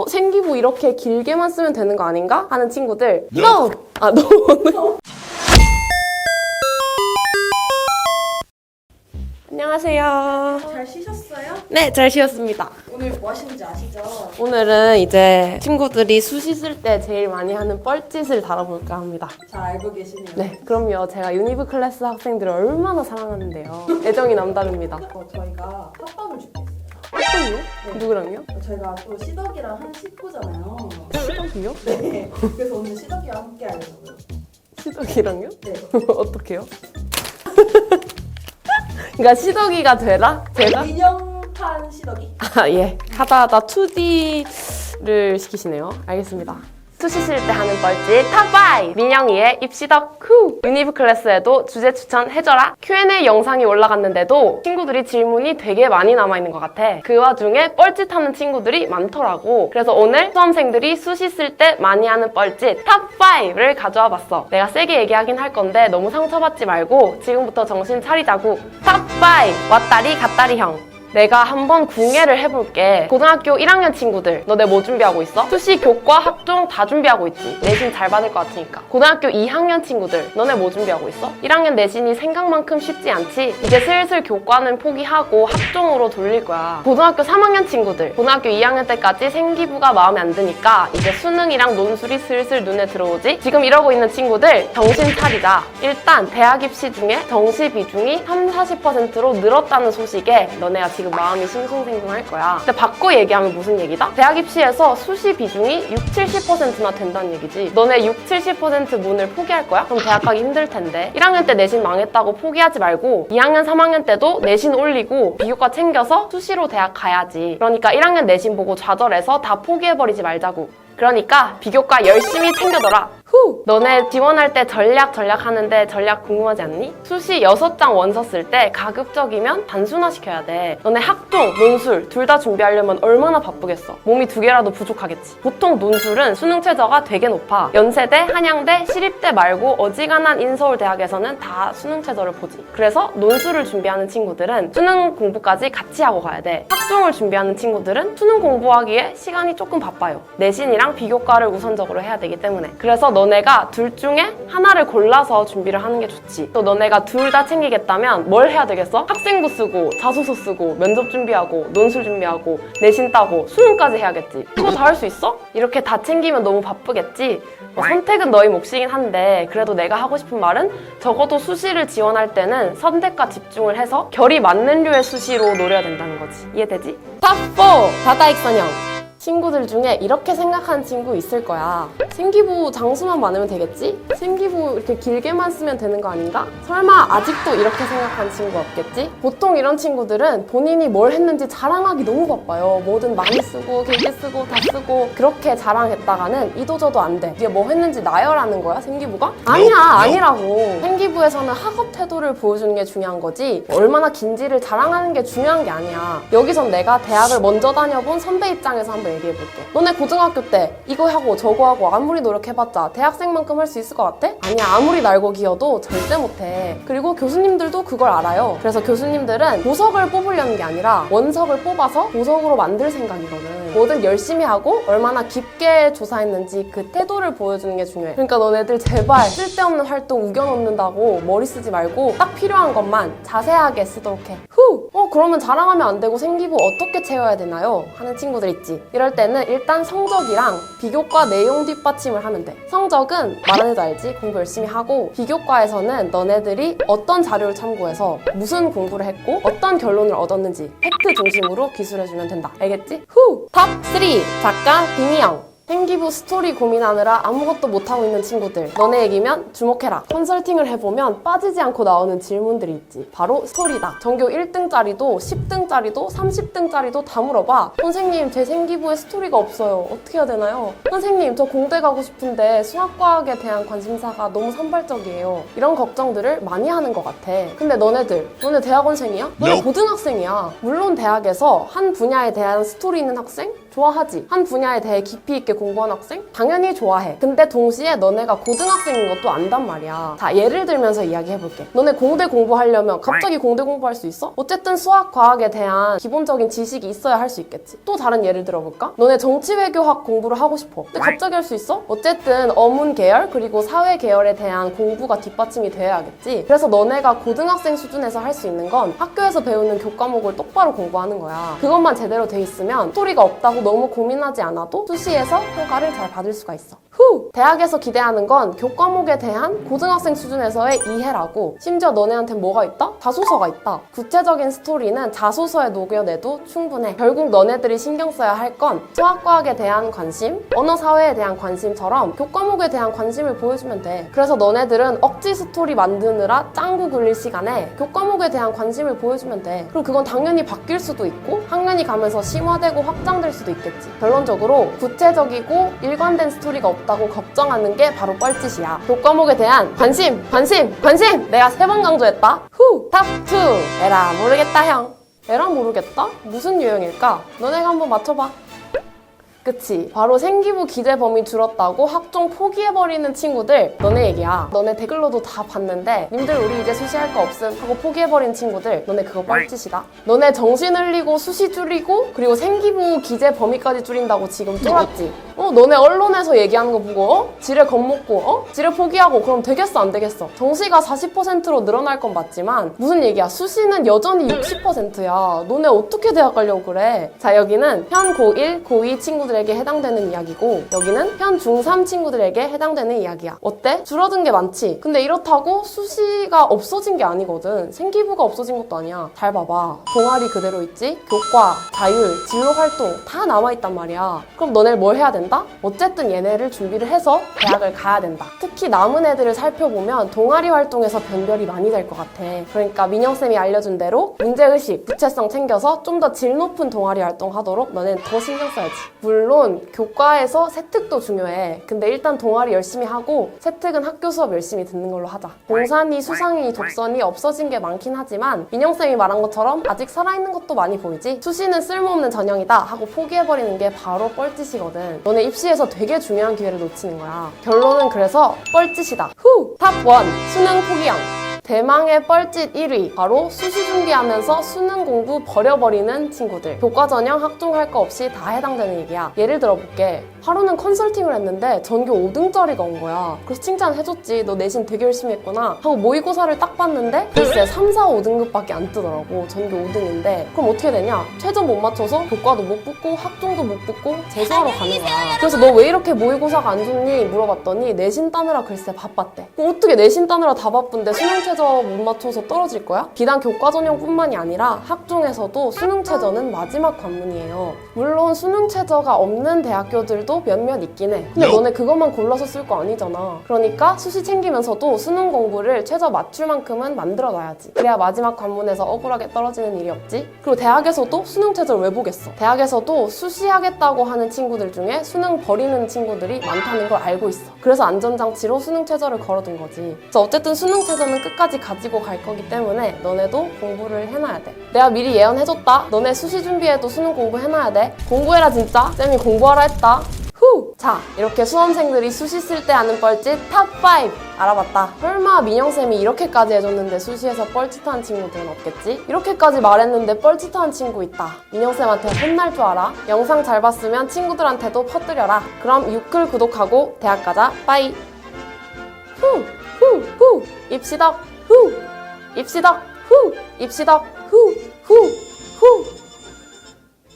생기부 이렇게 길게만 쓰면 되는 거 아닌가? 하는 친구들 NO! No! 안녕하세요. 잘 쉬셨어요? 네, 잘 쉬었습니다. 오늘 뭐 하시는지 아시죠? 오늘은 이제 친구들이 수시 쓸 때 제일 많이 하는 뻘짓을 다뤄볼까 합니다. 잘 알고 계시네요. 네, 그럼요. 제가 유니브 클래스 학생들을 얼마나 사랑하는데요. 애정이 남다릅니다. 저희가 합방을 준비했어요. 어떤요? 네. 누구랑요? 저희가 또 시덕이랑 한 식구잖아요. 시덕이요? 네. 그래서 오늘 시덕이와 함께 하려고요. 시덕이랑요? 네. 어떡해요? 그러니까 시덕이가 되라? 제가? 인형판 시덕이? 아, 예. 하다 2D를 시키시네요. 알겠습니다. 수시 쓸 때 하는 뻘짓 탑5! 민영이의 입시덕 후! 유니브 클래스에도 주제 추천 해줘라! Q&A 영상이 올라갔는데도 친구들이 질문이 되게 많이 남아있는 것 같아. 그 와중에 뻘짓하는 친구들이 많더라고. 그래서 오늘 수험생들이 수시 쓸 때 많이 하는 뻘짓 탑5를 가져와 봤어. 내가 세게 얘기하긴 할 건데 너무 상처받지 말고 지금부터 정신 차리자고. 탑5! 왔다리 갔다리 형. 내가 한번 궁예를 해볼게. 고등학교 1학년 친구들, 너네 뭐 준비하고 있어? 수시, 교과, 학종 다 준비하고 있지. 내신 잘 받을 것 같으니까. 고등학교 2학년 친구들, 너네 뭐 준비하고 있어? 1학년 내신이 생각만큼 쉽지 않지? 이제 슬슬 교과는 포기하고 학종으로 돌릴 거야. 고등학교 3학년 친구들, 고등학교 2학년 때까지 생기부가 마음에 안 드니까 이제 수능이랑 논술이 슬슬 눈에 들어오지? 지금 이러고 있는 친구들, 정신 차리자. 일단 대학 입시 중에 정시 비중이 30-40%로 늘었다는 소식에 너네가 지금 마음이 싱숭생숭할 거야. 근데 바꿔 얘기하면 무슨 얘기다? 대학 입시에서 수시 비중이 60-70%나 된다는 얘기지. 너네 60-70% 문을 포기할 거야? 그럼 대학 가기 힘들 텐데. 1학년 때 내신 망했다고 포기하지 말고 2학년, 3학년 때도 내신 올리고 비교과 챙겨서 수시로 대학 가야지. 그러니까 1학년 내신 보고 좌절해서 다 포기해버리지 말자고. 그러니까 비교과 열심히 챙겨둬라. 후! 너네 지원할 때 전략 하는데 전략 궁금하지 않니? 수시 6장 원서 쓸 때 가급적이면 단순화시켜야 돼. 너네 학종, 논술 둘 다 준비하려면 얼마나 바쁘겠어. 몸이 2개라도 부족하겠지. 보통 논술은 수능 최저가 되게 높아. 연세대, 한양대, 시립대 말고 어지간한 인서울 대학에서는 다 수능 최저를 보지. 그래서 논술을 준비하는 친구들은 수능 공부까지 같이 하고 가야 돼. 학종을 준비하는 친구들은 수능 공부하기에 시간이 조금 바빠요. 내신이랑 비교과를 우선적으로 해야 되기 때문에. 그래서 너네가 둘 중에 하나를 골라서 준비를 하는 게 좋지. 또 너네가 둘 다 챙기겠다면 뭘 해야 되겠어? 학생부 쓰고 자소서 쓰고 면접 준비하고 논술 준비하고 내신 따고 수능까지 해야겠지. 그거 다 할 수 있어? 이렇게 다 챙기면 너무 바쁘겠지? 선택은 너희 몫이긴 한데 그래도 내가 하고 싶은 말은 적어도 수시를 지원할 때는 선택과 집중을 해서 결이 맞는 류의 수시로 노려야 된다는 거지. 이해되지? 탑4! 바다익선형. 친구들 중에 이렇게 생각하는 친구 있을 거야. 생기부 장수만 많으면 되겠지? 생기부 이렇게 길게만 쓰면 되는 거 아닌가? 설마 아직도 이렇게 생각하는 친구 없겠지? 보통 이런 친구들은 본인이 뭘 했는지 자랑하기 너무 바빠요. 뭐든 많이 쓰고 길게 쓰고 다 쓰고 그렇게 자랑했다가는 이도저도 안 돼. 이게 뭐 했는지 나열하는 거야, 생기부가? 아니야, 아니라고. 생기부에서는 학업 태도를 보여주는 게 중요한 거지 얼마나 긴지를 자랑하는 게 중요한 게 아니야. 여기선 내가 대학을 먼저 다녀본 선배 입장에서 한번 얘기해볼게. 너네 고등학교 때 이거 하고 저거 하고 아무리 노력해봤자 대학생만큼 할 수 있을 것 같아? 아니야. 아무리 날고 기어도 절대 못해. 그리고 교수님들도 그걸 알아요. 그래서 교수님들은 보석을 뽑으려는 게 아니라 원석을 뽑아서 보석으로 만들 생각이거든. 뭐든 열심히 하고 얼마나 깊게 조사했는지 그 태도를 보여주는 게 중요해. 그러니까 너네들 제발 쓸데없는 활동 우겨넣는다고 머리 쓰지 말고 딱 필요한 것만 자세하게 쓰도록 해. 후! 그러면 자랑하면 안 되고 생기부 어떻게 채워야 되나요? 하는 친구들 있지. 이럴 때는 일단 성적이랑 비교과 내용 뒷받침을 하면 돼. 성적은 말 안 해도 알지? 공부 열심히 하고 비교과에서는 너네들이 어떤 자료를 참고해서 무슨 공부를 했고 어떤 결론을 얻었는지 팩트 중심으로 기술해주면 된다. 알겠지? 후! 탑3! 작가 빙이형. 생기부 스토리 고민하느라 아무것도 못하고 있는 친구들 너네 얘기면 주목해라. 컨설팅을 해보면 빠지지 않고 나오는 질문들이 있지. 바로 스토리다. 전교 1등짜리도 10등짜리도 30등짜리도 다 물어봐. 선생님 제 생기부에 스토리가 없어요. 어떻게 해야 되나요? 선생님 저 공대 가고 싶은데 수학과학에 대한 관심사가 너무 산발적이에요. 이런 걱정들을 많이 하는 것 같아. 근데 너네 대학원생이야? 너네 고등학생이야. 물론 대학에서 한 분야에 대한 스토리 있는 학생? 좋아하지. 한 분야에 대해 깊이 있게 공부한 학생? 당연히 좋아해. 근데 동시에 너네가 고등학생인 것도 안단 말이야. 자, 예를 들면서 이야기해볼게. 너네 공대 공부하려면 갑자기 공대 공부할 수 있어? 어쨌든 수학, 과학에 대한 기본적인 지식이 있어야 할 수 있겠지. 또 다른 예를 들어볼까? 너네 정치외교학 공부를 하고 싶어. 근데 갑자기 할 수 있어? 어쨌든 어문 계열 그리고 사회 계열에 대한 공부가 뒷받침이 돼야겠지. 그래서 너네가 고등학생 수준에서 할 수 있는 건 학교에서 배우는 교과목을 똑바로 공부하는 거야. 그것만 제대로 돼 있으면 스토리가 없다고 너무 고민하지 않아도 수시에서 평가를 잘 받을 수가 있어. 대학에서 기대하는 건 교과목에 대한 고등학생 수준에서의 이해라고. 심지어 너네한텐 뭐가 있다? 자소서가 있다. 구체적인 스토리는 자소서에 녹여내도 충분해. 결국 너네들이 신경 써야 할 건 수학과학에 대한 관심, 언어사회에 대한 관심처럼 교과목에 대한 관심을 보여주면 돼. 그래서 너네들은 억지 스토리 만드느라 짱구 굴릴 시간에 교과목에 대한 관심을 보여주면 돼. 그럼 그건 당연히 바뀔 수도 있고 학년이 가면서 심화되고 확장될 수도 있겠지. 결론적으로 구체적이고 일관된 스토리가 없다고 걱정하는 게 바로 뻘짓이야. 교과목에 대한 관심! 내가 3번 강조했다. 탑2! 에라 모르겠다 형. 에라 모르겠다? 무슨 유형일까? 너네가 한번 맞춰봐. 그치? 바로 생기부 기재 범위 줄었다고 학종 포기해버리는 친구들, 너네 얘기야. 너네 댓글로도 다 봤는데 님들 우리 이제 수시할 거 없음 하고 포기해버린 친구들, 너네 그거 뻘짓이다. 너네 정신 흘리고 수시 줄이고 그리고 생기부 기재 범위까지 줄인다고 지금 쫄았지? 너네 언론에서 얘기하는 거 보고 지뢰 겁먹고 지뢰 포기하고 그럼 되겠어 안 되겠어? 정시가 40%로 늘어날 건 맞지만 무슨 얘기야? 수시는 여전히 60%야. 너네 어떻게 대학 가려고 그래? 자, 여기는 현 고1, 고2 친구들에게 해당되는 이야기고 여기는 현 중3 친구들에게 해당되는 이야기야. 어때? 줄어든 게 많지? 근데 이렇다고 수시가 없어진 게 아니거든. 생기부가 없어진 것도 아니야. 잘 봐봐. 동아리 그대로 있지? 교과, 자율, 진로 활동 다 남아있단 말이야. 그럼 너네 뭘 해야 된다? 어쨌든 얘네를 준비를 해서 대학을 가야 된다. 특히 남은 애들을 살펴보면 동아리 활동에서 변별이 많이 될 것 같아. 그러니까 민영쌤이 알려준 대로 문제의식, 구체성 챙겨서 좀 더 질 높은 동아리 활동하도록 너네는 더 신경 써야지. 물론 교과에서 세특도 중요해. 근데 일단 동아리 열심히 하고 세특은 학교 수업 열심히 듣는 걸로 하자. 공산이, 수상이, 독선이 없어진 게 많긴 하지만 민영쌤이 말한 것처럼 아직 살아있는 것도 많이 보이지? 수시는 쓸모없는 전형이다 하고 포기해버리는 게 바로 뻘짓이거든. 너네 입시에서 되게 중요한 기회를 놓치는 거야. 결론은 그래서 뻘짓이다. 탑1 수능 포기형. 대망의 뻘짓 1위, 바로 수시 준비하면서 수능 공부 버려버리는 친구들. 교과 전형 학종할 거 없이 다 해당되는 얘기야. 예를 들어볼게. 하루는 컨설팅을 했는데 전교 5등짜리가 온 거야. 그래서 칭찬해줬지. 너 내신 되게 열심히 했구나 하고 모의고사를 딱 봤는데 글쎄 3, 4, 5등급밖에 안 뜨더라고. 전교 5등인데 그럼 어떻게 되냐? 최저 못 맞춰서 교과도 못 붙고 학종도 못 붙고 재수하러 가는 거야. 그래서 너 왜 이렇게 모의고사가 안 좋니? 물어봤더니 내신 따느라 글쎄 바빴대. 그럼 어떻게 내신 따느라 다 바쁜데 수능 최저 못 맞춰서 떨어질 거야? 비단 교과 전형뿐만이 아니라 학종에서도 수능 최저는 마지막 관문이에요. 물론 수능 최저가 없는 대학교들도 몇몇 있긴 해. 근데 너네 그것만 골라서 쓸 거 아니잖아. 그러니까 수시 챙기면서도 수능 공부를 최저 맞출 만큼은 만들어놔야지. 그래야 마지막 관문에서 억울하게 떨어지는 일이 없지. 그리고 대학에서도 수능 최저를 왜 보겠어? 대학에서도 수시하겠다고 하는 친구들 중에 수능 버리는 친구들이 많다는 걸 알고 있어. 그래서 안전장치로 수능 최저를 걸어둔 거지. 그래서 어쨌든 수능 최저는 끝까지 가지고 갈 거기 때문에 너네도 공부를 해놔야 돼. 내가 미리 예언해줬다. 너네 수시 준비해도 수능 공부해놔야 돼. 공부해라 진짜. 쌤이 공부하라 했다. 자, 이렇게 수험생들이 수시 쓸 때 하는 뻘짓 탑5 알아봤다. 설마 민영쌤이 이렇게까지 해줬는데 수시에서 뻘짓하는 친구들은 없겠지? 이렇게까지 말했는데 뻘짓하는 친구 있다. 민영쌤한테 혼날 줄 알아? 영상 잘 봤으면 친구들한테도 퍼뜨려라. 그럼 유클 구독하고 대학 가자. 빠이. 입시덕. 입시덕. 입시덕.